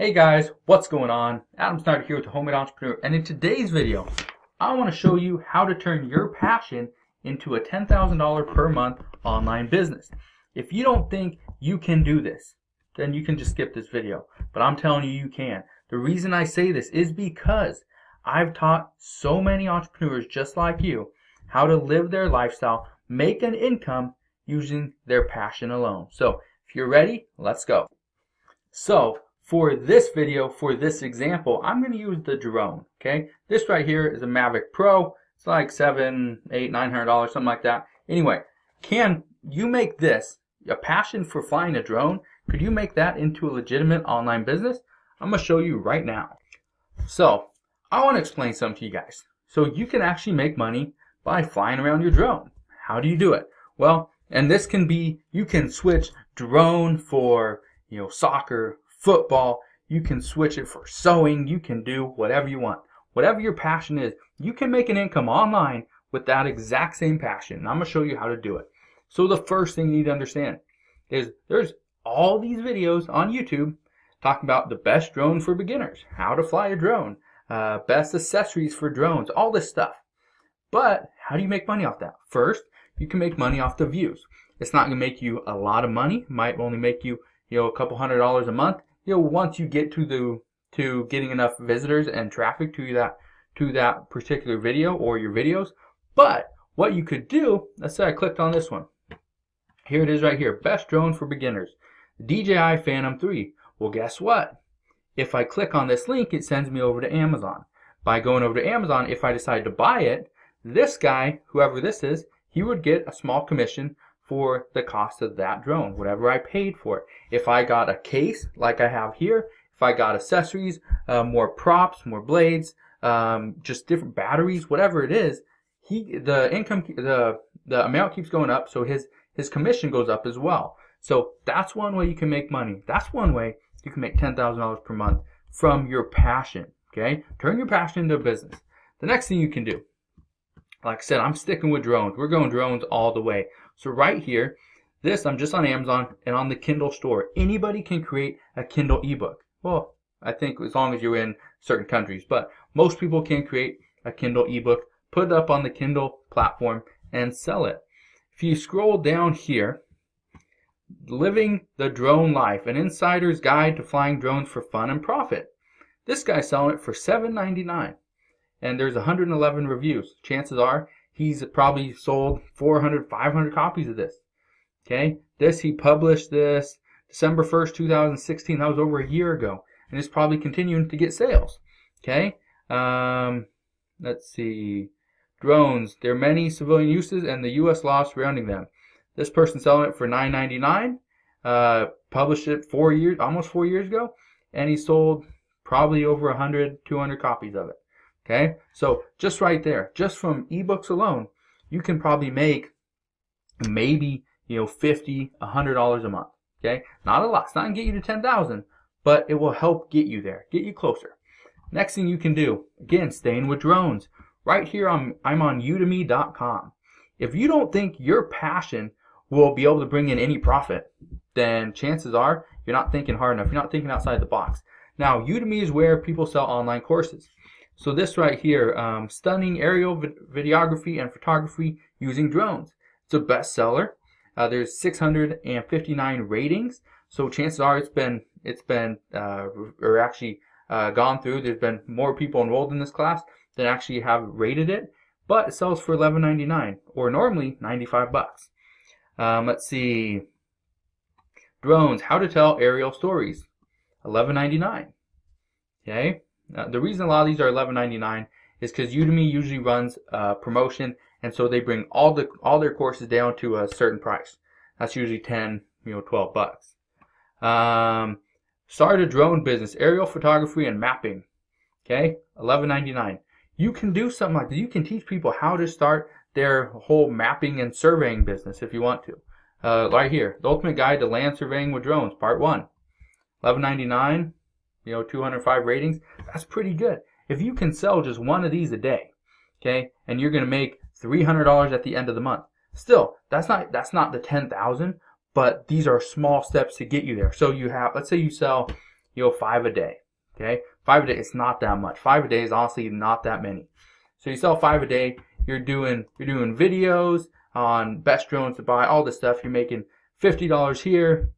Hey guys, what's going on? Adam Snyder here with the Homemade Entrepreneur, and in today's video, I want to show you how to turn your passion into a $10,000 per month online business. If you don't think you can do this, then you can just skip this video, but I'm telling you, you can. The reason I say this is because I've taught so many entrepreneurs just like you how to live their lifestyle, make an income using their passion alone. So if you're ready, let's go. So for this video, for this example, I'm going to use the drone, okay? This right here is a Mavic Pro. It's like $700, $800, $900, something like that. Anyway, can you make this a passion for flying a drone? Could you make that into a legitimate online business? I'm going to show you right now. So I want to explain something to you guys. So you can actually make money by flying around your drone. How do you do it? Well, and this can be, you can switch drone for, soccer, football, you can switch it for sewing, you can do whatever you want. Whatever your passion is, you can make an income online with that exact same passion. And I'm going to show you how to do it. So the first thing you need to understand is there's all these videos on YouTube talking about the best drone for beginners, how to fly a drone, best accessories for drones, all this stuff. But how do you make money off that? First, you can make money off the views. It's not going to make you a lot of money. It might only make you, a couple $100 a month. Once you get to getting enough visitors and traffic to that particular video or your videos. But what you could do, let's say I clicked on this one. Here it is right here, best drone for beginners, DJI Phantom 3. Well, guess what? If I click on this link, it sends me over to Amazon. By going over to Amazon, if I decide to buy it, this guy, whoever this is, he would get a small commission for the cost of that drone, whatever I paid for it. If I got a case like I have here, if I got accessories, more props, more blades, just different batteries, whatever it is, the amount keeps going up, so his commission goes up as well. So that's one way you can make money. That's one way you can make $10,000 per month from your passion. Okay, turn your passion into a business. The next thing you can do, like I said, I'm sticking with drones. We're going drones all the way. So right here, I'm just on Amazon and on the Kindle store. Anybody can create a Kindle ebook. Well, I think as long as you're in certain countries, but most people can create a Kindle ebook, put it up on the Kindle platform, and sell it. If you scroll down here, Living the Drone Life, an insider's guide to flying drones for fun and profit. This guy's selling it for $7.99. And there's 111 reviews. Chances are he's probably sold 400, 500 copies of this. Okay, he published this December 1st, 2016. That was over a year ago, and it's probably continuing to get sales. Okay, let's see, drones. There are many civilian uses and the U.S. law surrounding them. This person selling it for $9.99. Published it almost 4 years ago, and he sold probably over 100, 200 copies of it. Okay, so just right there, just from ebooks alone, you can probably make maybe $50, $100 a month. Okay, not a lot. It's not gonna get you to 10,000, but it will help get you there, get you closer. Next thing you can do, again, staying with drones. Right here, I'm on Udemy.com. If you don't think your passion will be able to bring in any profit, then chances are you're not thinking hard enough. You're not thinking outside the box. Now, Udemy is where people sell online courses. So this right here, stunning aerial videography and photography using drones. It's a bestseller. There's 659 ratings. So chances are it's been gone through. There's been more people enrolled in this class than actually have rated it. But it sells for $11.99 or normally $95. Let's see. Drones, how to tell aerial stories. $11.99. Okay. The reason a lot of these are $11.99 is because Udemy usually runs promotion, and so they bring all their courses down to a certain price. That's usually $10, $12. Start a drone business, aerial photography and mapping. Okay, $11.99. You can do something like that. You can teach people how to start their whole mapping and surveying business if you want to. Right here, the ultimate guide to land surveying with drones, part 1. $11.99. 205 ratings. That's pretty good. If you can sell just one of these a day, okay, and you're going to make $300 at the end of the month, still, that's not the 10,000, but these are small steps to get you there. So you have, let's say you sell 5 a day. Okay, 5 a day, it's not that much. 5 a day is honestly not that many. So you sell 5 a day, you're doing videos on best drones to buy, all this stuff. You're making $50 here.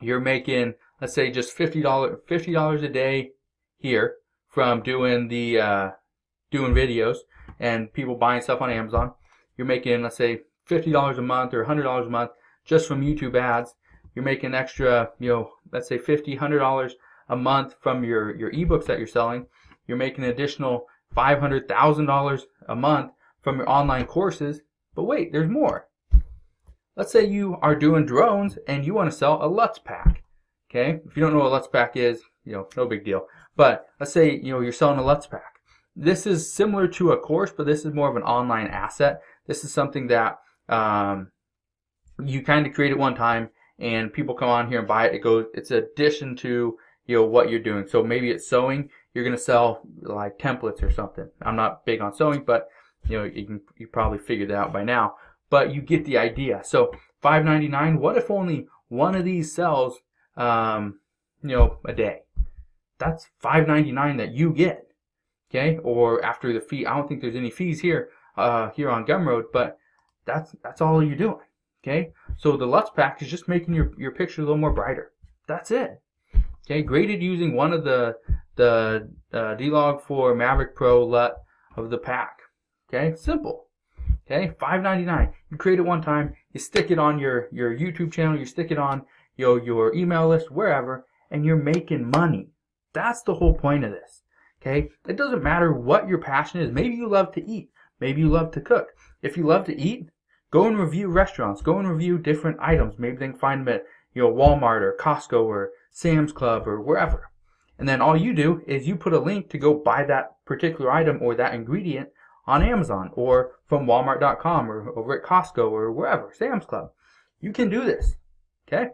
You're making, let's say, just $50 a day here from doing videos and people buying stuff on Amazon. You're making, let's say, $50 a month or $100 a month just from YouTube ads. You're making extra, let's say $50, $100 a month from your ebooks that you're selling. You're making an additional $500, $1,000 a month from your online courses. But wait, there's more. Let's say you are doing drones and you want to sell a LUTs pack. Okay, if you don't know what a LUTs pack is, no big deal. But let's say you're selling a LUTs pack. This is similar to a course, but this is more of an online asset. This is something that you kind of create at one time, and people come on here and buy it. It's addition to what you're doing. So maybe it's sewing. You're gonna sell like templates or something. I'm not big on sewing, but you probably figured that out by now. But you get the idea. So $5.99. What if only one of these sells, a day? That's $5.99 that you get. Okay, or after the fee. I don't think there's any fees here on Gumroad, but that's all you're doing. Okay, so the LUTs pack is just making your picture a little more brighter. That's it. Okay, graded using one of the D-Log 4 Maverick Pro LUT of the pack. Okay, simple. Okay, $5.99. You create it one time, you stick it on your YouTube channel, you stick it on your email list, wherever, and you're making money. That's the whole point of this. Okay, it doesn't matter what your passion is. Maybe you love to eat. Maybe you love to cook. If you love to eat, go and review restaurants. Go and review different items. Maybe they can find them at Walmart or Costco or Sam's Club or wherever. And then all you do is you put a link to go buy that particular item or that ingredient on Amazon or from Walmart.com or over at Costco or wherever, Sam's Club. You can do this. Okay?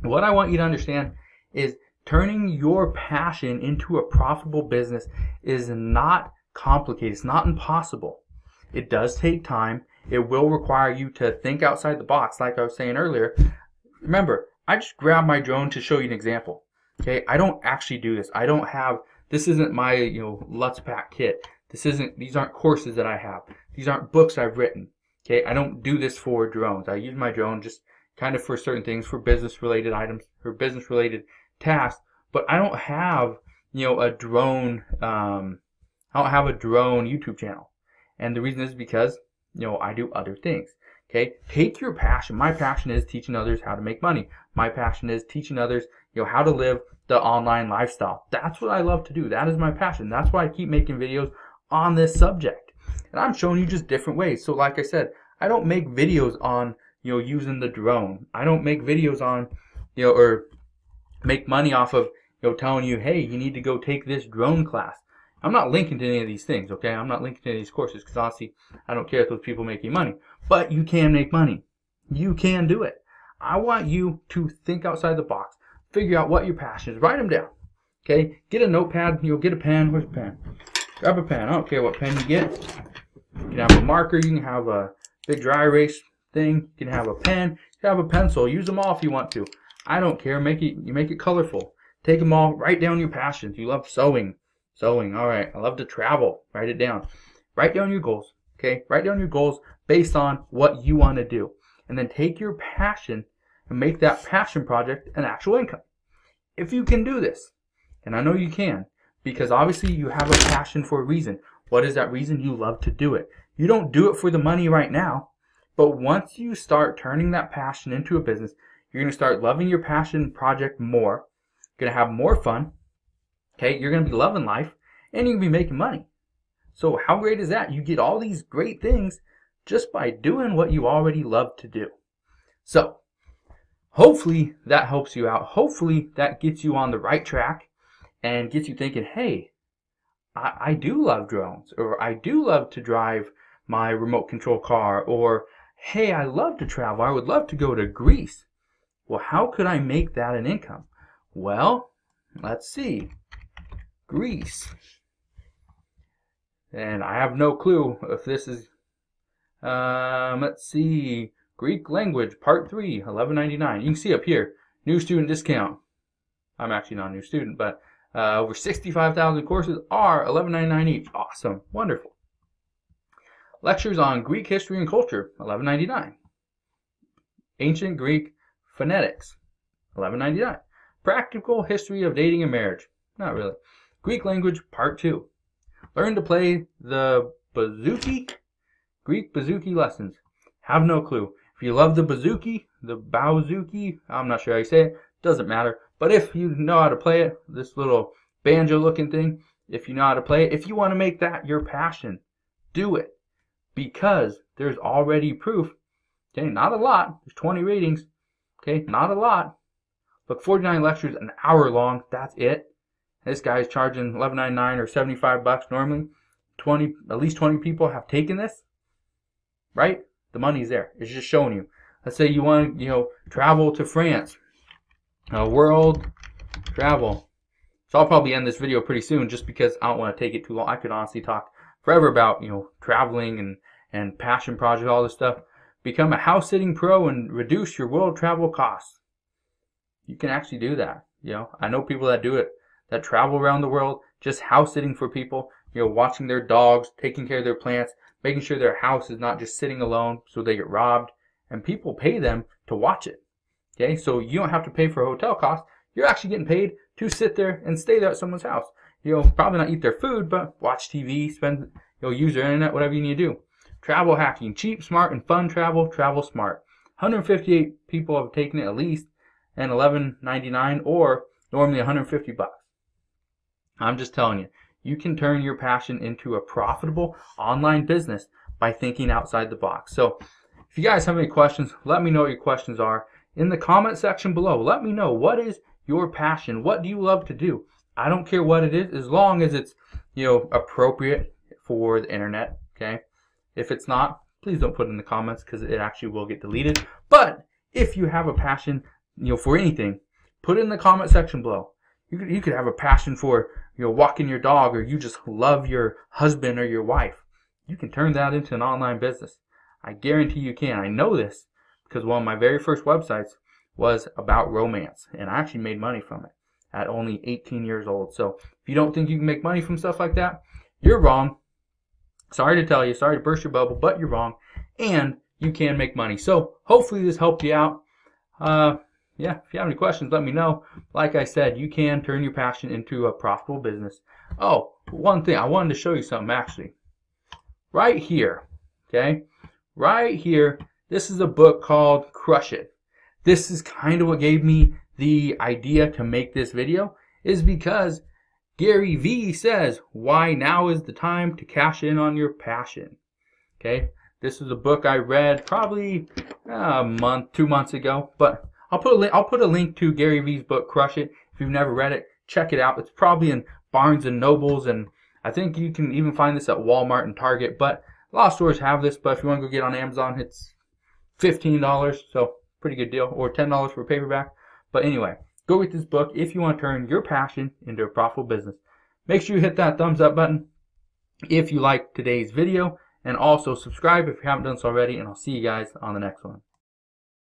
What I want you to understand is turning your passion into a profitable business is not complicated. It's not impossible. It does take time. It will require you to think outside the box, like I was saying earlier. Remember, I just grabbed my drone to show you an example. Okay, I don't actually do this. This isn't my LUTs pack kit. These aren't courses that I have. These aren't books I've written. Okay, I don't do this for drones. I use my drone just kind of for certain things, for business related items, for business related tasks. But I don't have a drone. I don't have a drone YouTube channel, and the reason is because I do other things. Okay, take your passion. My passion is teaching others how to make money. My passion is teaching others how to live the online lifestyle. That's what I love to do. That is my passion. That's why I keep making videos on this subject. And I'm showing you just different ways. So like I said, I don't make videos on using the drone. I don't make videos on or make money off of telling you, hey, you need to go take this drone class. I'm not linking to any of these things, okay? I'm not linking to any of these courses because honestly, I don't care if those people making money. But you can make money. You can do it. I want you to think outside the box. Figure out what your passion is. Write them down. Okay? Get a notepad. Get a pen. Where's a pen? Grab a pen. I don't care what pen you get. You can have a marker. You can have a big dry erase thing. You can have a pen. You can have a pencil. Use them all if you want to. I don't care. You make it colorful. Take them all. Write down your passions. You love sewing. Sewing. All right. I love to travel. Write it down. Write down your goals. Okay? Write down your goals based on what you want to do. And then take your passion and make that passion project an actual income. If you can do this, and I know you can, because obviously you have a passion for a reason. What is that reason? You love to do it. You don't do it for the money right now, but once you start turning that passion into a business, you're going to start loving your passion project more. You're going to have more fun. Okay, you're going to be loving life, and you're going to be making money. So how great is that? You get all these great things just by doing what you already love to do. So hopefully that helps you out. Hopefully that gets you on the right track and gets you thinking, hey, I do love drones, or I do love to drive my remote control car, or hey, I love to travel. I would love to go to Greece. Well, how could I make that an income? Well, let's see. Greece. And I have no clue if this is, let's see. Greek language, part 3, $11.99. You can see up here, new student discount. I'm actually not a new student, but over 65,000 courses are $11.99 each. Awesome. Wonderful. Lectures on Greek history and culture, $11.99. Ancient Greek phonetics, $11.99. Practical history of dating and marriage, not really. Greek language, part 2. Learn to play the bouzouki, Greek bouzouki lessons. Have no clue. If you love the bouzouki, I'm not sure how you say it, doesn't matter. But if you know how to play it, this little banjo looking thing, if you know how to play it, if you want to make that your passion, do it. Because there's already proof. Okay, not a lot. There's 20 ratings. Okay, not a lot. Look, 49 lectures, an hour long. That's it. This guy's charging $11.99 or $75 normally. At least 20 people have taken this. Right? The money's there. It's just showing you. Let's say you want to, travel to France. World travel. So I'll probably end this video pretty soon just because I don't want to take it too long. I could honestly talk forever about, traveling and passion projects, all this stuff. Become a house sitting pro and reduce your world travel costs. You can actually do that. I know people that do it, that travel around the world, just house sitting for people, watching their dogs, taking care of their plants, making sure their house is not just sitting alone so they get robbed. And people pay them to watch it. Okay, so you don't have to pay for hotel costs. You're actually getting paid to sit there and stay there at someone's house. Probably not eat their food, but watch TV, use their internet, whatever you need to do. Travel hacking, cheap, smart, and fun travel, travel smart. 158 people have taken it at least, and $11.99 or normally $150. I'm just telling you, you can turn your passion into a profitable online business by thinking outside the box. So if you guys have any questions, let me know what your questions are in the comment section below. Let me know, what is your passion? What do you love to do? I don't care what it is, as long as it's, appropriate for the internet, okay? If it's not, please don't put it in the comments because it actually will get deleted. But if you have a passion, for anything, put it in the comment section below. You could have a passion for, walking your dog, or you just love your husband or your wife. You can turn that into an online business. I guarantee you can. I know this because one of my very first websites was about romance, and I actually made money from it at only 18 years old. So if you don't think you can make money from stuff like that, you're wrong. Sorry to tell you, sorry to burst your bubble, but you're wrong, and you can make money. So hopefully this helped you out. Yeah, if you have any questions, let me know. Like I said, you can turn your passion into a profitable business. Oh, one thing, I wanted to show you something actually. Right here, okay? Right here, this is a book called Crush It. This is kind of what gave me the idea to make this video, is because Gary Vee says, why now is the time to cash in on your passion. Okay, this is a book I read probably a month, 2 months ago, but I'll put a link to Gary Vee's book, Crush It. If you've never read it, check it out. It's probably in Barnes and Nobles, and I think you can even find this at Walmart and Target, but a lot of stores have this. But if you want to go get on Amazon, it's $15, so pretty good deal, or $10 for a paperback. But anyway, go get this book if you want to turn your passion into a profitable business. Make sure you hit that thumbs up button if you like today's video, and also subscribe if you haven't done so already, and I'll see you guys on the next one.